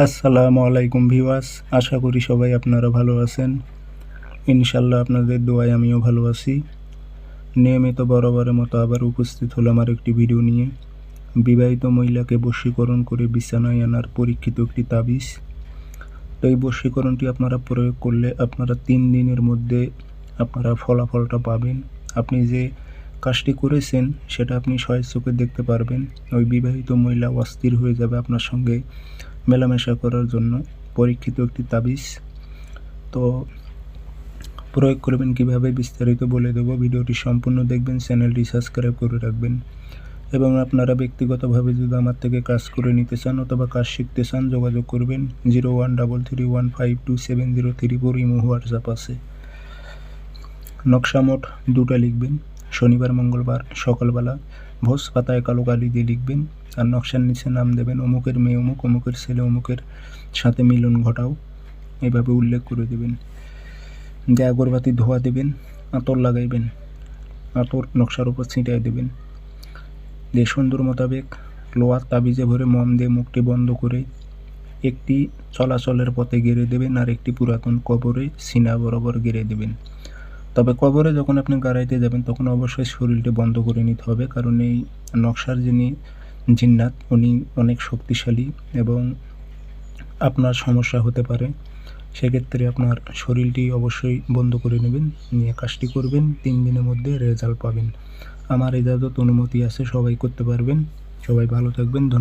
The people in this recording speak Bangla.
আসসালামু আলাইকুম ভিউয়ার্স, আশা করি সবাই আপনারা ভালো আছেন। ইনশাল্লাহ আপনাদের দোয়ায় আমিও ভালো আছি। নিয়মিত বরাবরের মতো আবার উপস্থিত হলাম আর একটি ভিডিও নিয়ে। বিবাহিত মহিলাকে বশীকরণ করে বিছানায় আনার পরীক্ষিত একটি তাবিজ। তো এই বশীকরণটি আপনারা প্রয়োগ করলে আপনারা 3 দিনের মধ্যে আপনারা ফলাফলটা পাবেন। আপনি যে কাজটি করেছেন সেটা আপনি স্বয়ের চোখে দেখতে পারবেন। ওই বিবাহিত মহিলা অস্থির হয়ে যাবে আপনার সঙ্গে মেলামেশা করার জন্য। পরীক্ষিত একটি তাবিজ। তো প্রয়োগ করবেন কিভাবে বিস্তারিত বলে দেবো। ভিডিওটি সম্পূর্ণ দেখবেন, চ্যানেলটি সাবস্ক্রাইব করে রাখবেন এবং আপনারা ব্যক্তিগতভাবে যদি আমার থেকে কাজ করে নিতে চান অথবা কাজ শিখতে চান যোগাযোগ করবেন 0133152703 ইমো হোয়াটসঅ্যাপ আছে। নকশা মোট 2টা লিখবেন, শনিবার মঙ্গলবার সকালবেলা ভোজ পাতায় কালো কালি দিয়ে লিখবেন। আর নকশার নিচে নাম দেবেন অমুকের মেয়ে অমুক, অমুকের ছেলে অমুকের সাথে মিলন ঘটাও, এভাবে উল্লেখ করে দেবেন। দিয়ে আগরবাতি ধোয়া দেবেন, আতর লাগাইবেন, আতর নকশার উপর ছিটিয়ে দেবেন। দিয়ে সুন্দর মোতাবেক লোহার তাবিজে ভরে মম দিয়ে মুখটি বন্ধ করে একটি চলাচলের পথে গেড়ে দেবেন আর একটি পুরাতন কবরে সিনা বরাবর গেড়ে দেবেন। তবে কবরে যখন আপনি গাড়াইতে যাবেন তখন অবশ্যই শরীরটি বন্ধ করে নিতে হবে, কারণ এই নকশার যিনি জিন্নাত উনি অনেক শক্তিশালী এবং আপনার সমস্যা হতে পারে। সেক্ষেত্রে আপনার শরীরটি অবশ্যই বন্ধ করে নেবেন, নিয়ে কাজটি করবেন। 3 দিনের মধ্যে রেজাল্ট পাবেন। আমার ইজাজত অনুমতি আছে, সবাই করতে পারবেন। সবাই ভালো থাকবেন। ধন্যবাদ।